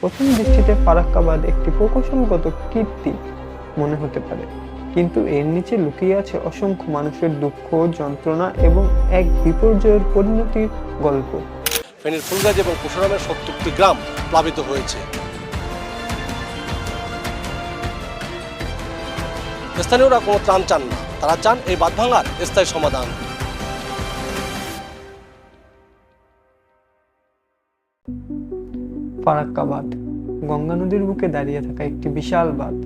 প্রথম দৃষ্টিতে ফারাক্কা বাঁধ একটি প্রকৌশলগত কীর্তি মনে হতে পারে, কিন্তু এর নিচে লুকিয়ে আছে অসংখ্য মানুষের দুঃখ, যন্ত্রণা এবং এক বিপর্যয়ের পরিণতির গল্প। ফেনীর ফুলগাজী এবং কুশরামের ৭০টি গ্রাম প্লাবিত হয়েছে। স্থানীয়রা কোনো ত্রাণ চান না, তারা চান এই বাঁধ ভাঙার স্থায়ী সমাধান। ফারাক্কা বাঁধ গঙ্গা নদীর বুকে দাঁড়িয়ে থাকা একটি বিশাল বাঁধ,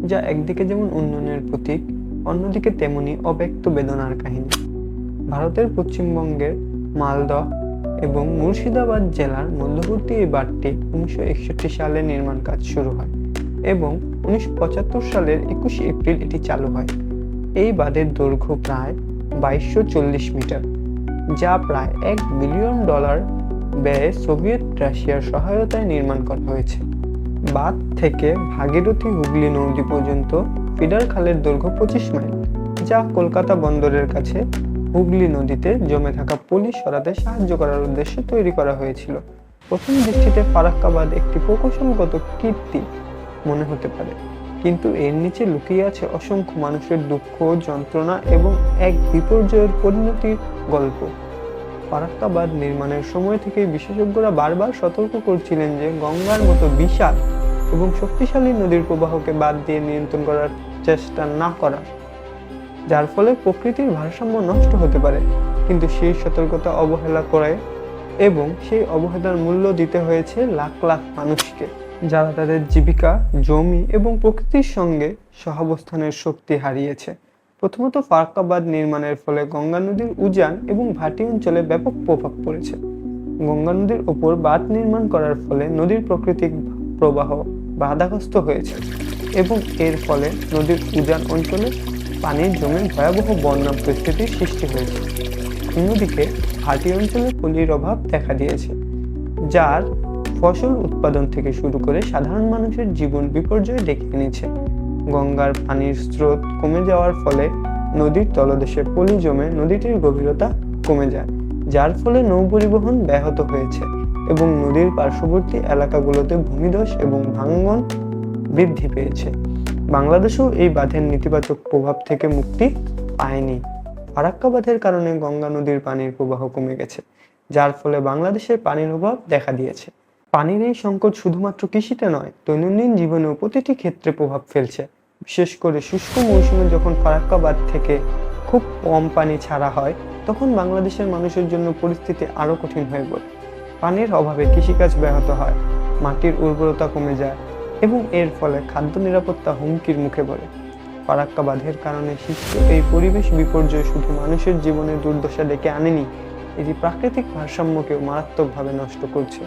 যা একদিকে যেমন উন্নয়নের প্রতীক, অন্যদিকে তেমনি অব্যক্ত বেদনার কাহিনী। ভারতের পশ্চিমবঙ্গের মালদহ এবং মুর্শিদাবাদ জেলার মধ্যবর্তী এই বাঁধটি 1961 সালে নির্মাণ কাজ শুরু হয় এবং 1975 সালের 21 এপ্রিল এটি চালু হয়। এই বাঁধের দৈর্ঘ্য প্রায় 2240 মিটার, যা প্রায় $1 বিলিয়ন ব্যয়ে সোভিয়েত রাশিয়ার সহায়তায় নির্মাণ করা হয়েছে। বাঁধ থেকে ভাগীরথী হুগলি নদী পর্যন্ত ফিডার খালের দৈর্ঘ্য 25 মাইল, যা কলকাতা বন্দরের কাছে হুগলি নদীতে জমে থাকা পলি সরাতে সাহায্য করার উদ্দেশ্যে তৈরি করা হয়েছিল। প্রথম দৃষ্টিতে ফারাক্কা বাঁধ একটি প্রকৌশলগত কীর্তি মনে হতে পারে, কিন্তু এর নিচে লুকিয়ে আছে অসংখ্য মানুষের দুঃখ, যন্ত্রণা এবং এক বিপর্যয়ের পরিণতির গল্প। ফারাক্কা বাঁধ নির্মাণের সময় থেকেই বিশেষজ্ঞরা বারবার সতর্ক করছিলেন যে গঙ্গার মতো বিশাল এবং শক্তিশালী নদীর প্রবাহকে বাদ দিয়ে নিয়ন্ত্রণ করার চেষ্টা না করা, যার ফলে প্রকৃতির ভারসাম্য নষ্ট হতে পারে। কিন্তু সেই সতর্কতা অবহেলা করে এবং সেই অবহেলার মূল্য দিতে হয়েছে লাখ লাখ মানুষকে, যারা তাদের জীবিকা, জমি এবং প্রকৃতির সঙ্গে সহাবস্থানের শক্তি হারিয়েছে। প্রথমত, ফারাক্কা বাঁধ নির্মাণের ফলে গঙ্গা নদীর উজান এবং ভাটি অঞ্চলে ব্যাপক প্রভাব পড়েছে। গঙ্গা নদীর ওপর বাঁধ নির্মাণ করার ফলে নদীর প্রাকৃতিক প্রবাহ বাধাগ্রস্ত হয়েছে এবং এর ফলে নদীর উজান অঞ্চলে পানি জমে ভয়াবহ বন্যা পরিস্থিতির সৃষ্টি হয়েছে। অন্যদিকে ভাটি অঞ্চলে পলির অভাব দেখা দিয়েছে, যার ফসল উৎপাদন থেকে শুরু করে সাধারণ মানুষের জীবন বিপর্যয় ডেকে এনেছে। গঙ্গার পানির স্রোত কমে যাওয়ার ফলে নদীর তলদেশে পলি জমে নদীটির গভীরতা কমে যায়, যার ফলে নৌ পরিবহন ব্যাহত হয়েছে এবং নদীর পার্শ্ববর্তী এলাকাগুলোতে ভূমিধস এবং ভাঙ্গন বৃদ্ধি পেয়েছে। বাংলাদেশও এই বাঁধের নেতিবাচক প্রভাব থেকে মুক্তি পায়নি। ফারাক্কা বাঁধের কারণে গঙ্গা নদীর পানির প্রবাহ কমে গেছে, যার ফলে বাংলাদেশের পানির অভাব দেখা দিয়েছে। পানির এই সংকট শুধুমাত্র কৃষিতে নয়, দৈনন্দিন জীবনেও প্রতিটি ক্ষেত্রে প্রভাব ফেলছে। বিশেষ করে শুষ্ক মৌসুমে যখন ফারাক্কা বাঁধ থেকে খুব কম পানি ছাড়া হয়, তখন বাংলাদেশের মানুষের জন্য পরিস্থিতি আরও কঠিন হয়ে পড়ে। পানির অভাবে কৃষিকাজ ব্যাহত হয়, মাটির উর্বরতা কমে যায় এবং এর ফলে খাদ্য নিরাপত্তা হুমকির মুখে পড়ে। ফারাক্কা বাঁধের কারণে সৃষ্ট এই পরিবেশ বিপর্যয় শুধু মানুষের জীবনে দুর্দশা ডেকে আনেনি, এটি প্রাকৃতিক ভারসাম্যকেও মারাত্মকভাবে নষ্ট করছে।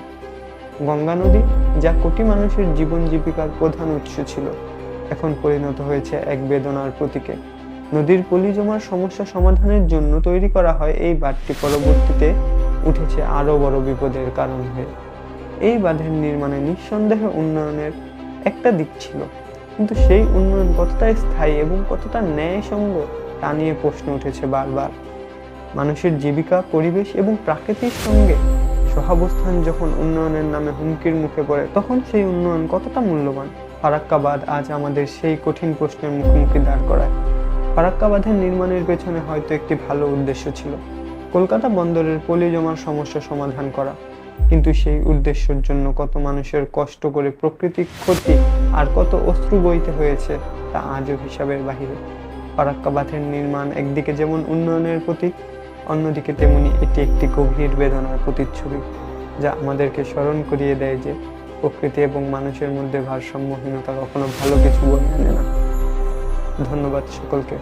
গঙ্গা নদী, যা কোটি মানুষের জীবন জীবিকার প্রধান উৎস ছিল, এখন পরিণত হয়েছে এক বেদনার প্রতীকে। নদীর পলি জমার সমস্যা সমাধানের জন্য তৈরি করা হয় এই বাঁধটি পরবর্তীতে উঠেছে আরও বড় বিপদের কারণ হয়ে। এই বাঁধের নির্মাণে নিঃসন্দেহে উন্নয়নের একটা দিক ছিল, কিন্তু সেই উন্নয়ন কতটা স্থায়ী এবং কতটা ন্যায়সঙ্গত তা নিয়ে প্রশ্ন উঠেছে বারবার। মানুষের জীবিকা, পরিবেশ এবং প্রকৃতির সঙ্গে সহাবস্থান যখন উন্নয়নের নামে হুমকির মুখে পড়ে, তখন সেই উন্নয়ন কতটা মূল্যবান? ফারাক্কা বাঁধ আজ আমাদের সেই কঠিন প্রশ্নের মুখোমুখি দাঁড় করায়। ফারাক্কা বাঁধের নির্মাণের পেছনে হয়তো একটি ভালো উদ্দেশ্য ছিল, কলকাতা বন্দরের পলি জমার সমস্যা সমাধান করা, কিন্তু সেই উদ্দেশ্যের জন্য কত মানুষের কষ্ট করে প্রকৃতিক ক্ষতি আর কত অশ্রু বইতে হয়েছে তা আজও হিসাবের বাহিরে। ফারাক্কা বাঁধের নির্মাণ একদিকে যেমন উন্নয়নের প্রতীক, অন্যদিকে তেমনি এটি একটি গভীর বেদনার প্রতিচ্ছবি, যা আমাদেরকে স্মরণ করিয়ে দেয় যে প্রকৃতি এবং মানুষের মধ্যে ভারসাম্যহীনতা কখনো ভালো কিছু বয়ে আনে না। ধন্যবাদ সকলকে।